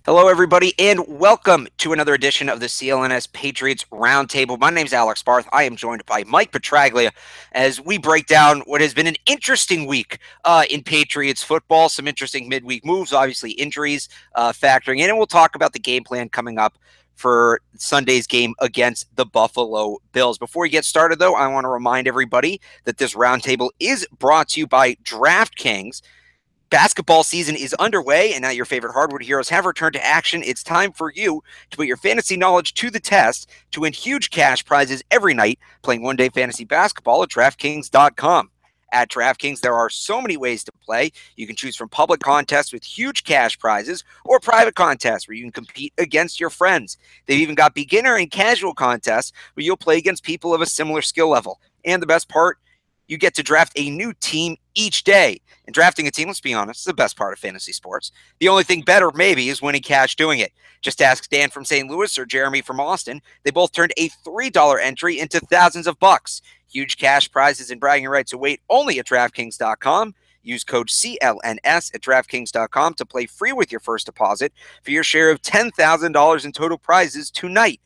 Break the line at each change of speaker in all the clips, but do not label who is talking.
Hello, everybody, and welcome to another edition of the CLNS Patriots Roundtable. My name's Alex Barth. I am joined by Mike Petraglia as we break down what has been an interesting week in Patriots football. Some interesting midweek moves, obviously injuries factoring in, and we'll talk about the game plan coming up for Sunday's game against the Buffalo Bills. Before we get started, though, I want to remind everybody that this roundtable is brought to you by DraftKings. Basketball season is underway, and now your favorite hardwood heroes have returned to action. It's time for you to put your fantasy knowledge to the test to win huge cash prizes every night playing one-day fantasy basketball at DraftKings.com. At DraftKings, there are so many ways to play. You can choose from public contests with huge cash prizes or private contests where you can compete against your friends. They've even got beginner and casual contests where you'll play against people of a similar skill level. And the best part, you get to draft a new team each day. And drafting a team, let's be honest, is the best part of fantasy sports. The only thing better, maybe, is winning cash doing it. Just ask Dan from St. Louis or Jeremy from Austin. They both turned a $3 entry into thousands of bucks. Huge cash prizes and bragging rights await only at DraftKings.com. Use code CLNS at DraftKings.com to play free with your first deposit for your share of $10,000 in total prizes tonight.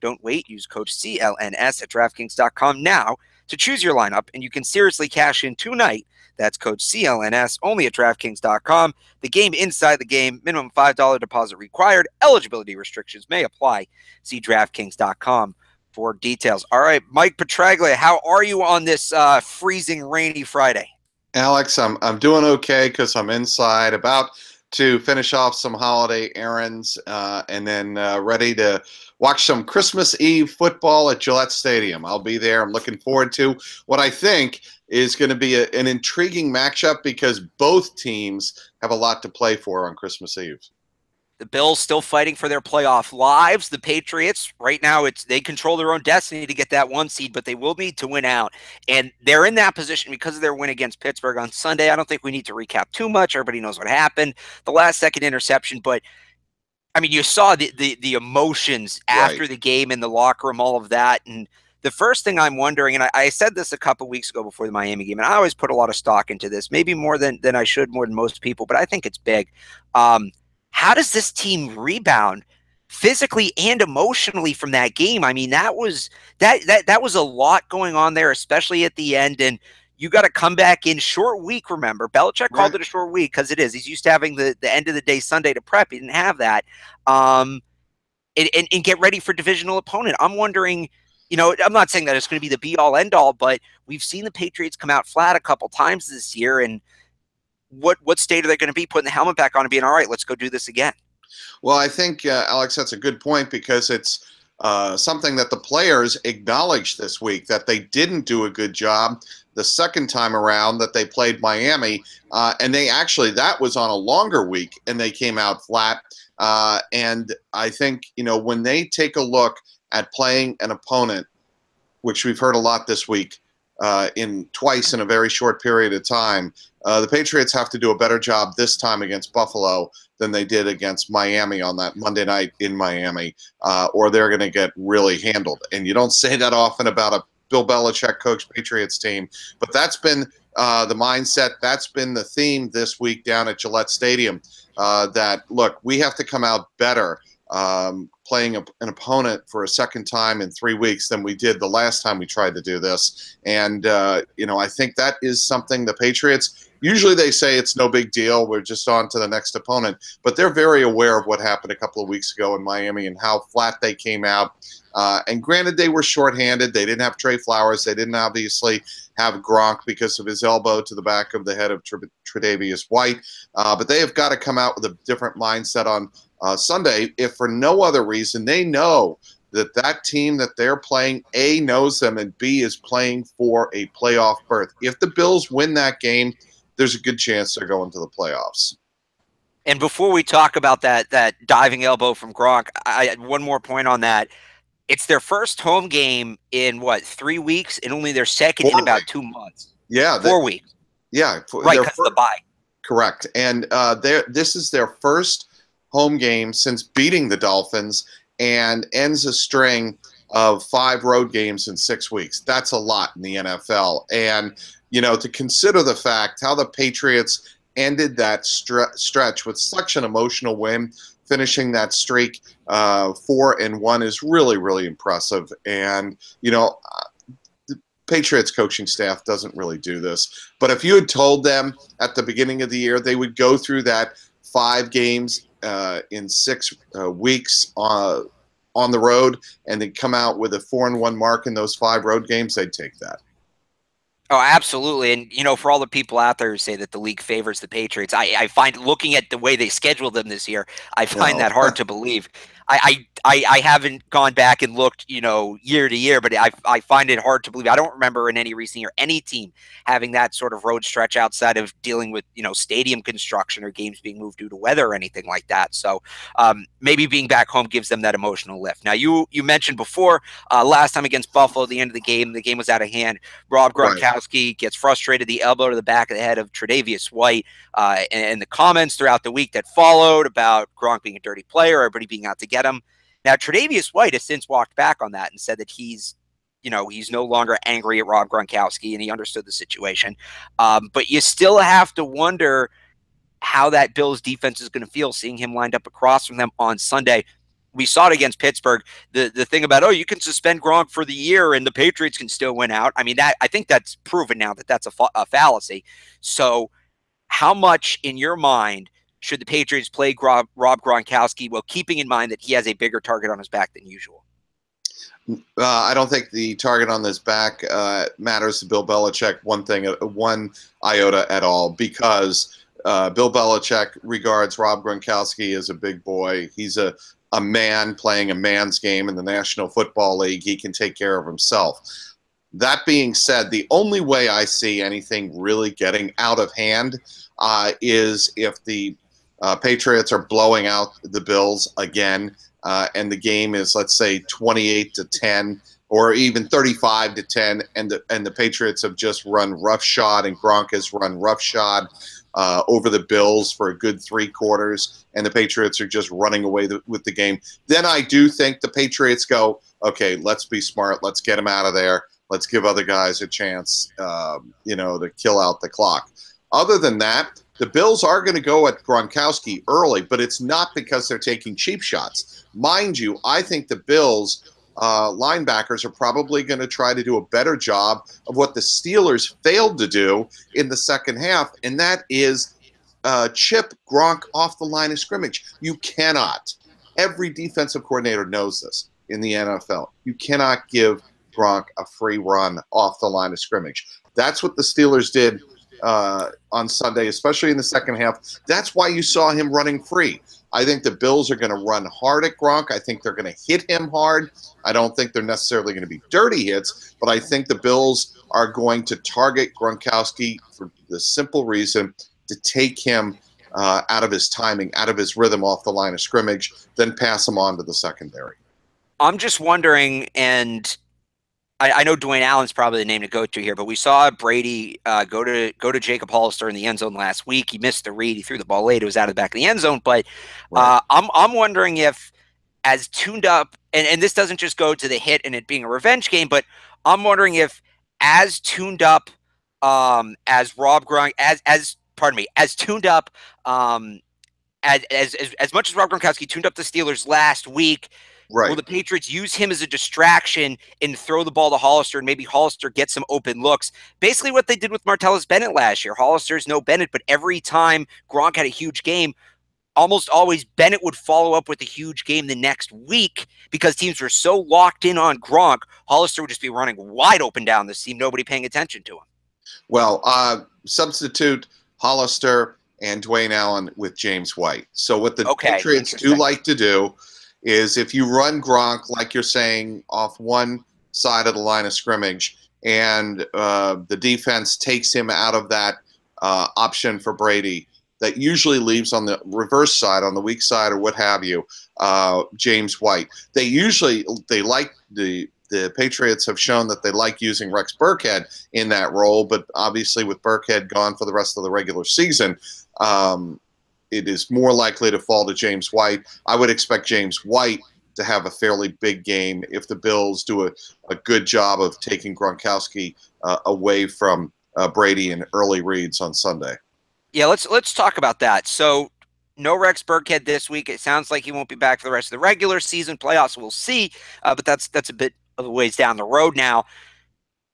Don't wait. Use code CLNS at DraftKings.com now to choose your lineup, and you can seriously cash in tonight. That's code CLNS only at DraftKings.com. The game inside the game, minimum $5 deposit required. Eligibility restrictions may apply. See DraftKings.com for details. All right, Mike Petraglia, how are you on this freezing, rainy Friday?
Alex, I'm doing okay because I'm inside, about to finish off some holiday errands, and then ready to watch some Christmas Eve football at Gillette Stadium. I'll be there. I'm looking forward to what I think is going to be an intriguing matchup because both teams have a lot to play for on Christmas Eve.
The Bills still fighting for their playoff lives. The Patriots, right now, they control their own destiny to get that one seed, but they will need to win out. And they're in that position because of their win against Pittsburgh on Sunday. I don't think we need to recap too much. Everybody knows what happened. The last second interception, but I mean, you saw the emotions after
Right.
the game in the locker room, all of that. And the first thing I'm wondering, and I said this a couple weeks ago before the Miami game, and I always put a lot of stock into this, maybe more than I should, more than most people, but I think it's big. How does this team rebound physically and emotionally from that game? I mean, that was a lot going on there, especially at the end. And you got to come back in short week. Remember, Belichick called
Right.
it a short week because it is. He's used to having the end of the day Sunday to prep. He didn't have that. And get ready for divisional opponent. I'm wondering. I'm not saying that it's going to be the be all end all, but we've seen the Patriots come out flat a couple times this year, and what state are they going to be putting the helmet back on and being all right? Let's go do this again.
Well, I think, Alex, that's a good point because it's something that the players acknowledged this week, that they didn't do a good job the second time around that they played Miami. And that was on a longer week, and they came out flat. And I think, when they take a look at playing an opponent, which we've heard a lot this week, twice in a very short period of time, the Patriots have to do a better job this time against Buffalo than they did against Miami on that Monday night in Miami, or they're going to get really handled. And you don't say that often about a Bill Belichick coached Patriots team, but that's been the mindset. That's been the theme this week down at Gillette Stadium, that, look, we have to come out better playing an opponent for a second time in 3 weeks than we did the last time we tried to do this. And, I think that is something the Patriots, usually they say it's no big deal, we're just on to the next opponent, but they're very aware of what happened a couple of weeks ago in Miami and how flat they came out. And granted, they were shorthanded. They didn't have Trey Flowers. They didn't obviously have Gronk because of his elbow to the back of the head of Tre'Davious White. But they have got to come out with a different mindset on Sunday, if for no other reason. They know that team that they're playing, A, knows them, and B, is playing for a playoff berth. If the Bills win that game, there's a good chance they're going to the playoffs.
And before we talk about that diving elbow from Gronk, one more point on that. It's their first home game in, 3 weeks, and only their second in about 2 months.
Yeah.
4 weeks.
Yeah.
Right, because of the bye.
Correct. And this is their first home game since beating the Dolphins and ends a string of 5 road games in 6 weeks. That's a lot in the NFL. And, to consider the fact how the Patriots ended that stretch with such an emotional win finishing that streak 4-1 is really, really impressive. And, the Patriots coaching staff doesn't really do this. But if you had told them at the beginning of the year they would go through that 5 games in 6 weeks on the road and then come out with a 4-1 mark in those 5 road games, they'd take that.
Oh, absolutely. And, for all the people out there who say that the league favors the Patriots, I find looking at the way they scheduled them this year, I find
No.
that hard to believe. I haven't gone back and looked, year to year, but I find it hard to believe. I don't remember in any recent year any team having that sort of road stretch outside of dealing with, stadium construction or games being moved due to weather or anything like that. So maybe being back home gives them that emotional lift. Now, you mentioned before, last time against Buffalo, the end of the game was out of hand. Rob
Right.
Gronkowski gets frustrated, the elbow to the back of the head of Tre'Davious White, and the comments throughout the week that followed about Gronk being a dirty player, everybody being out to get him. Now, Tre'Davious White has since walked back on that and said that he's no longer angry at Rob Gronkowski and he understood the situation. But you still have to wonder how that Bills defense is going to feel seeing him lined up across from them on Sunday. We saw it against Pittsburgh. The thing about, you can suspend Gronk for the year and the Patriots can still win out. I mean, I think that's proven now that that's a fallacy. So how much in your mind should the Patriots play Rob Gronkowski while keeping in mind that he has a bigger target on his back than usual?
I don't think the target on this back matters to Bill Belichick one iota at all, because Bill Belichick regards Rob Gronkowski as a big boy. He's a man playing a man's game in the National Football League. He can take care of himself. That being said, the only way I see anything really getting out of hand is if the Patriots are blowing out the Bills again, and the game is, let's say, 28-10 or even 35-10, and the Patriots have just run roughshod and Gronk has run roughshod over the Bills for a good 3 quarters, and the Patriots are just running away with the game. Then I do think the Patriots go, okay, let's be smart. Let's get him out of there. Let's give other guys a chance, to kill out the clock. Other than that, the Bills are going to go at Gronkowski early, but it's not because they're taking cheap shots. Mind you, I think the Bills linebackers are probably going to try to do a better job of what the Steelers failed to do in the second half, and that is chip Gronk off the line of scrimmage. You cannot. Every defensive coordinator knows this in the NFL. You cannot give Gronk a free run off the line of scrimmage. That's what the Steelers did on Sunday, especially in the second half. That's why you saw him running free. I think the Bills are going to run hard at Gronk. I think they're going to hit him hard. I don't think they're necessarily going to be dirty hits, but I think the Bills are going to target Gronkowski for the simple reason to take him out of his timing, out of his rhythm off the line of scrimmage, then pass him on to the secondary.
I'm just wondering, and I know Dwayne Allen's probably the name to go to here, but we saw Brady go to Jacob Hollister in the end zone last week. He missed the read. He threw the ball late. It was out of the back of the end zone. But
Right.
I'm wondering if, as tuned up, and this doesn't just go to the hit and it being a revenge game, but I'm wondering if, as tuned up as Rob Gronk, as tuned up as much as Rob Gronkowski tuned up the Steelers last week, will
Right.
the Patriots use him as a distraction and throw the ball to Hollister, and maybe Hollister gets some open looks? Basically what they did with Martellus Bennett last year. Hollister's no Bennett, but every time Gronk had a huge game, almost always Bennett would follow up with a huge game the next week because teams were so locked in on Gronk. Hollister would just be running wide open down the seam, nobody paying attention to him.
Well, substitute Hollister and Dwayne Allen with James White. So what the Patriots do like to do is, if you run Gronk, like you're saying, off one side of the line of scrimmage, and the defense takes him out of that option for Brady, that usually leaves on the reverse side, on the weak side or what have you, James White. The Patriots have shown that they like using Rex Burkhead in that role, but obviously with Burkhead gone for the rest of the regular season, it is more likely to fall to James White. I would expect James White to have a fairly big game if the Bills do a good job of taking Gronkowski away from Brady in early reads on Sunday.
Yeah, let's talk about that. So No Rex Burkhead this week. It sounds like he won't be back for the rest of the regular season. Playoffs, we'll see. But that's a bit of a ways down the road now.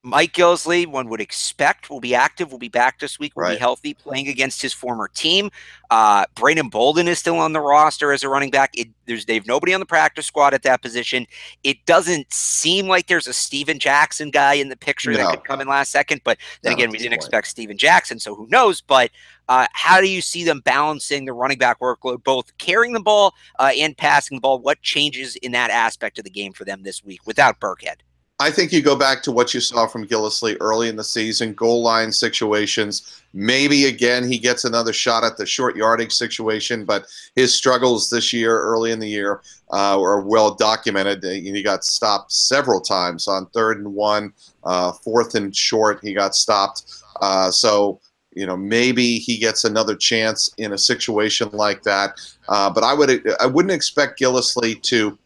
Mike Gillislee, one would expect, will be active, will be back this week, will be
Right.
healthy, playing against his former team. Brandon Bolden is still on the roster as a running back. They have nobody on the practice squad at that position. It doesn't seem like there's a Steven Jackson guy in the picture that
No,
could come in last second. But then
not
again,
at
we
this
didn't
point.
expect Steven Jackson, so who knows? But how do you see them balancing the running back workload, both carrying the ball and passing the ball? What changes in that aspect of the game for them this week without Burkhead?
I think you go back to what you saw from Gillislee early in the season, goal line situations. Maybe again he gets another shot at the short yardage situation, but his struggles this year, early in the year, are well documented. He got stopped several times on 3rd and 1, 4th and short. He got stopped. So maybe he gets another chance in a situation like that. But I wouldn't expect Gillislee to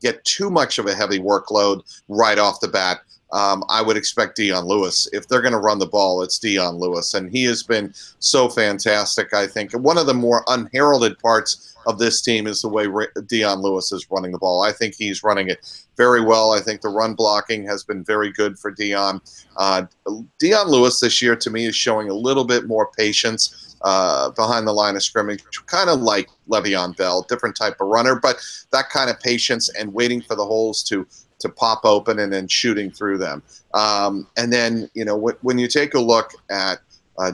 get too much of a heavy workload right off the bat. I would expect Dion Lewis. If they're going to run the ball, it's Dion Lewis. And he has been so fantastic, I think. One of the more unheralded parts of this team is the way Dion Lewis is running the ball. I think he's running it very well. I think the run blocking has been very good for Dion. Dion Lewis this year, to me, is showing a little bit more patience behind the line of scrimmage, kind of like Le'Veon Bell, different type of runner, but that kind of patience and waiting for the holes to pop open and then shooting through them. And then, when you take a look at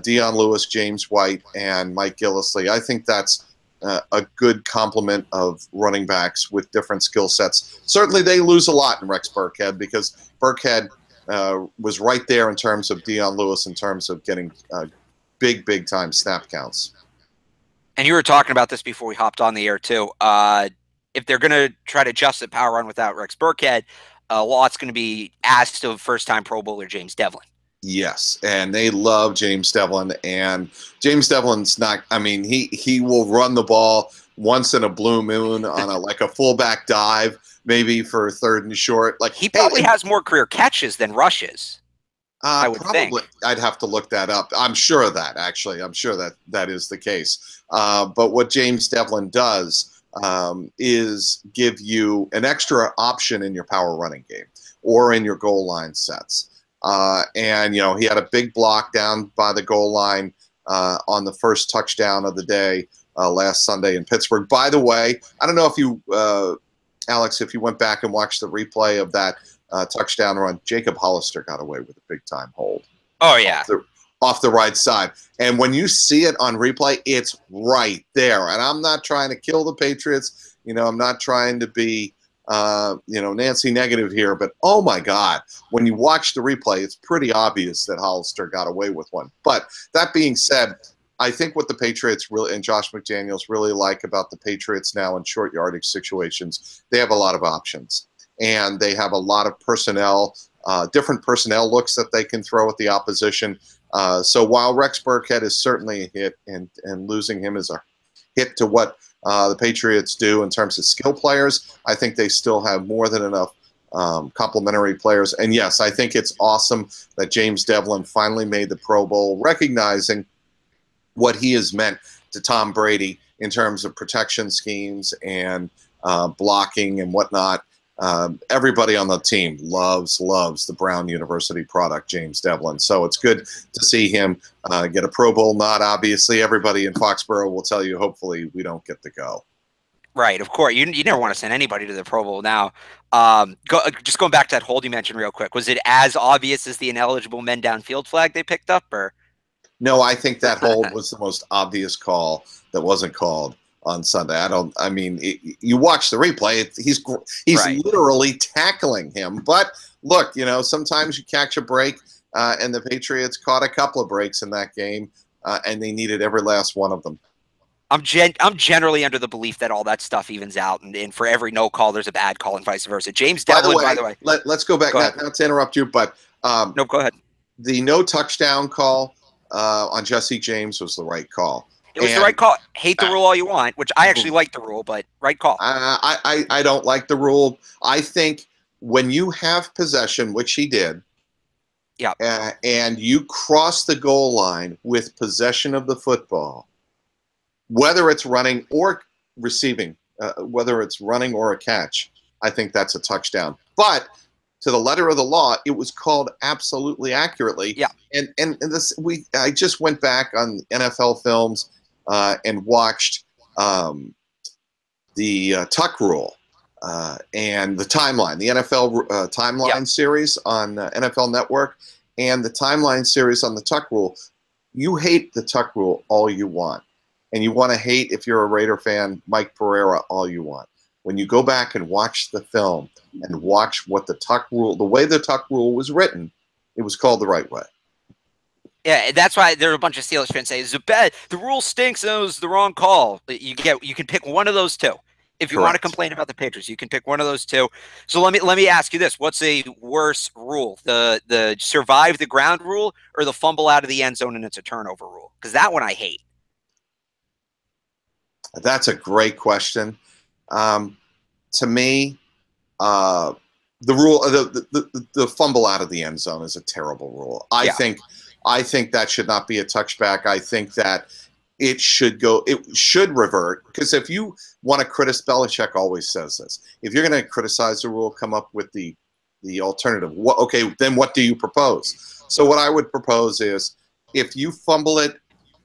Dion Lewis, James White, and Mike Gillislee, I think that's a good complement of running backs with different skill sets. Certainly they lose a lot in Rex Burkhead because Burkhead was right there in terms of Dion Lewis in terms of getting big time snap counts.
And you were talking about this before we hopped on the air too. If they're going to try to adjust the power run without Rex Burkhead, a lot's going to be asked of first-time Pro Bowler James Devlin.
Yes, and they love James Devlin, and James Devlin's not. I mean, he will run the ball once in a blue moon on a fullback dive, maybe for 3rd and short. Like
he probably has more career catches than rushes. I would
probably.
think.
I'd have to look that up. I'm sure of that, actually. I'm sure that is the case. But what James Devlin does is give you an extra option in your power running game or in your goal line sets. And he had a big block down by the goal line on the first touchdown of the day last Sunday in Pittsburgh. By the way, I don't know if you, Alex, if you went back and watched the replay of that touchdown run, Jacob Hollister got away with a big-time hold.
Oh, yeah.
Off the right side. And when you see it on replay, it's right there. And I'm not trying to kill the Patriots. I'm not trying to be Nancy negative here, but oh my God, when you watch the replay, it's pretty obvious that Hollister got away with one. But that being said, I think what the Patriots really, and Josh McDaniels really like about the Patriots now in short yardage situations, they have a lot of options. And they have a lot of personnel, different personnel looks that they can throw at the opposition. So while Rex Burkhead is certainly a hit, and losing him is a hit to what the Patriots do in terms of skill players, I think they still have more than enough complementary players. And yes, I think it's awesome that James Devlin finally made the Pro Bowl, recognizing what he has meant to Tom Brady in terms of protection schemes and blocking and whatnot. Everybody on the team loves the Brown University product, James Devlin. So it's good to see him get a Pro Bowl nod. Obviously, everybody in Foxborough will tell you, hopefully, we don't get to go.
Right, of course. You never want to send anybody to the Pro Bowl now. Just going back to that hold you mentioned real quick, was it as obvious as the ineligible men downfield flag they picked up, or?
No, I think that hold was the most obvious call that wasn't called on Sunday. You watch the replay, he's
right.
literally tackling him. But look, sometimes you catch a break, and the Patriots caught a couple of breaks in that game, and they needed every last one of them.
I'm generally under the belief that all that stuff evens out, and for every no call, there's a bad call, and vice versa. James Devlin, by the way,
let's go back, not to interrupt you, but
no, go ahead.
The no touchdown call on Jesse James was the right call.
It was the right call. Hate the rule all you want, which I actually like the rule, but right call.
I don't like the rule. I think when you have possession, which he did,
yeah,
and you cross the goal line with possession of the football, whether it's running or receiving, whether it's running or a catch, I think that's a touchdown. But to the letter of the law, it was called absolutely accurately.
Yeah.
And this I just went back on NFL films and watched the Tuck Rule and the Timeline, the NFL Timeline series on NFL Network, and the Timeline series on the Tuck Rule. You hate the Tuck Rule all you want, and you want to hate, if you're a Raider fan, Mike Pereira all you want. When you go back and watch the film and watch what the Tuck Rule, the way the Tuck Rule was written, it was called the right way.
Yeah, that's why there are a bunch of Steelers fans say the rule stinks and it was the wrong call. You can pick one of those two. If you
Correct.
want to complain about the Patriots, you can pick one of those two. So let me ask you this: what's a worse rule, the survive the ground rule, or the fumble out of the end zone and it's a turnover rule? Because that one I hate.
That's a great question. To me, the rule, the fumble out of the end zone is a terrible rule. I think that should not be a touchback. I think that it should revert, because if you want to criticize, Belichick always says this, if you're going to criticize the rule, come up with the alternative. Okay, then what do you propose? So what I would propose is, if you fumble it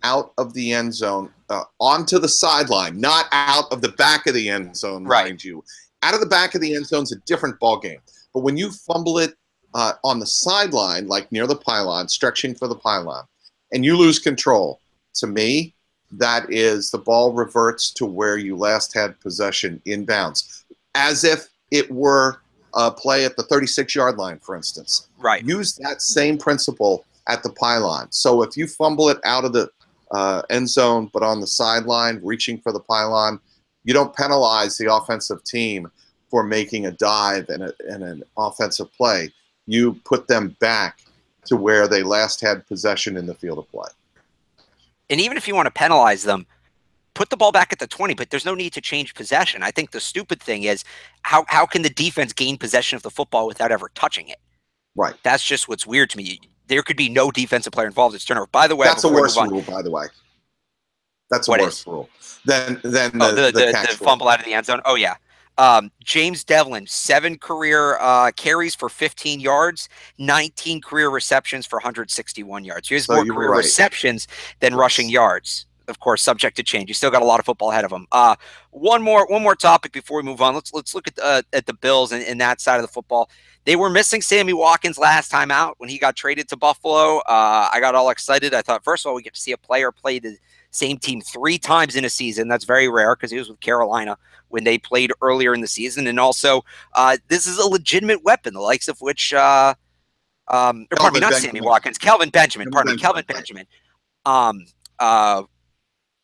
out of the end zone, onto the sideline, not out of the back of the end zone, mind you. Out of the back of the end zone is a different ball game. But when you fumble it on the sideline, like near the pylon, stretching for the pylon, and you lose control, to me, that is, the ball reverts to where you last had possession inbounds, as if it were a play at the 36-yard line, for instance.
Right.
Use that same principle at the pylon. So if you fumble it out of the end zone, but on the sideline, reaching for the pylon, you don't penalize the offensive team for making a dive and an offensive play. You put them back to where they last had possession in the field of play.
And even if you want to penalize them, put the ball back at the 20, but there's no need to change possession. I think the stupid thing is, how can the defense gain possession of the football without ever touching it?
Right.
That's just what's weird to me. There could be no defensive player involved. It's turnover. By the way,
that's a worse rule, by the way. That's a worse rule than
the fumble out of the end zone. Oh, yeah. James Devlin, 7 career carries for 15 yards, 19 career receptions for 161 yards. He has more career receptions than rushing yards. Of course, subject to change. He's still got a lot of football ahead of him. One more topic before we move on. Let's look at the Bills and that side of the football. They were missing Sammy Watkins last time out when he got traded to Buffalo. I got all excited. I thought, first of all, we get to see a player play the same team 3 times in a season. That's very rare, because he was with Carolina when they played earlier in the season. And also, this is a legitimate weapon, the likes of which, Sammy Watkins, Kelvin Benjamin. Kelvin Benjamin.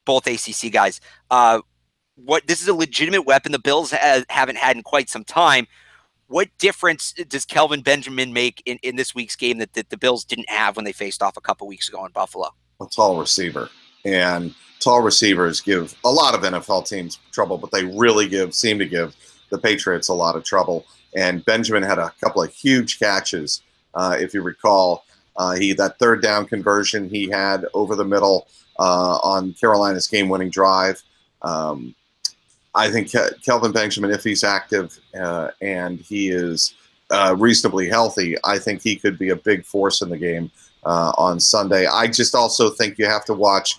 Both ACC guys. This is a legitimate weapon the Bills haven't had in quite some time. What difference does Kelvin Benjamin make in this week's game that the Bills didn't have when they faced off a couple weeks ago in Buffalo?
A tall receiver. And tall receivers give a lot of NFL teams trouble, but they really seem to give the Patriots a lot of trouble. And Benjamin had a couple of huge catches. If you recall, that third down conversion he had over the middle on Carolina's game-winning drive. I think Kelvin Benjamin, if he's active and he is reasonably healthy, I think he could be a big force in the game on Sunday. I just also think you have to watch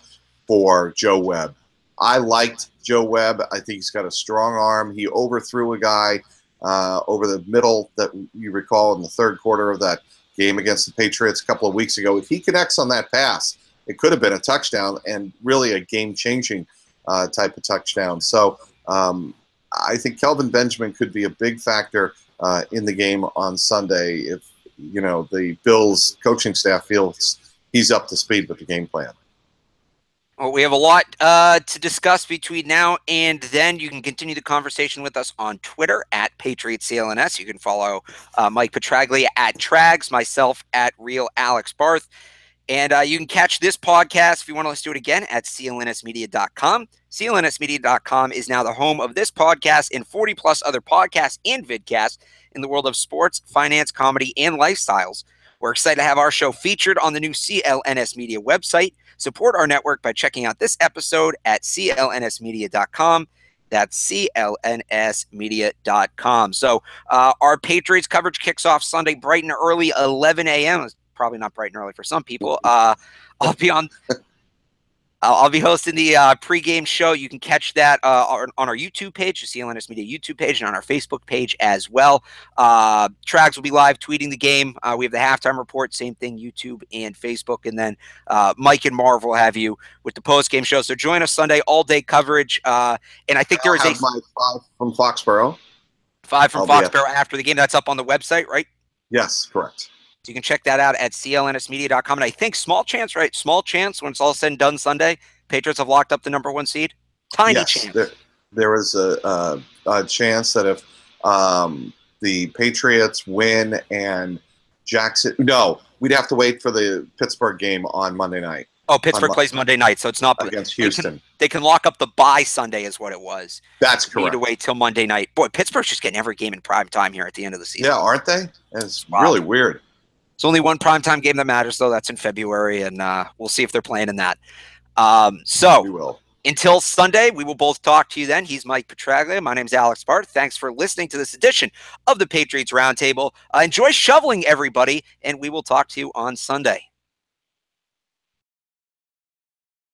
for Joe Webb. I liked Joe Webb. I think he's got a strong arm. He overthrew a guy over the middle, that you recall, in the third quarter of that game against the Patriots a couple of weeks ago. If he connects on that pass, it could have been a touchdown, and really a game-changing type of touchdown. So I think Kelvin Benjamin could be a big factor in the game on Sunday if, the Bills coaching staff feels he's up to speed with the game plan.
Well, we have a lot to discuss between now and then. You can continue the conversation with us on Twitter at Patriots CLNS. You can follow Mike Petraglia at Trags, myself at Real Alex Barth. And you can catch this podcast, if you want to listen to it again, at clnsmedia.com. clnsmedia.com is now the home of this podcast and 40-plus other podcasts and vidcasts in the world of sports, finance, comedy, and lifestyles. We're excited to have our show featured on the new CLNS Media website. Support our network by checking out this episode at clnsmedia.com. That's clnsmedia.com. So our Patriots coverage kicks off Sunday bright and early, 11 a.m. It's probably not bright and early for some people. I'll be hosting the pregame show. You can catch that on our YouTube page, the CLNS Media YouTube page, and on our Facebook page as well. Trags will be live tweeting the game. We have the halftime report, same thing, YouTube and Facebook. And then Mike and Marv will have you with the postgame show. So join us Sunday, all-day coverage. And I think there is
my 5 from Foxborough.
5 from Foxborough after the game. That's up on the website, right?
Yes, correct.
So you can check that out at clnsmedia.com. And I think small chance, right? Small chance when it's all said and done Sunday, Patriots have locked up the #1 seed. Tiny chance.
There is a chance that if the Patriots win and Jackson – no, we'd have to wait for the Pittsburgh game on Monday night.
Oh, Pittsburgh plays Monday night, so it's not –
against Houston.
They can lock up the bye Sunday is what it was.
That's correct.
We need to wait till Monday night. Boy, Pittsburgh's just getting every game in prime time here at the end of the season.
Yeah, aren't they? It's really weird.
There's only one primetime game that matters, though. That's in February, and we'll see if they're playing in that. So
we will.
Until Sunday, we will both talk to you then. He's Mike Petraglia. My name's Alex Barth. Thanks for listening to this edition of the Patriots Roundtable. Enjoy shoveling, everybody, and we will talk to you on Sunday.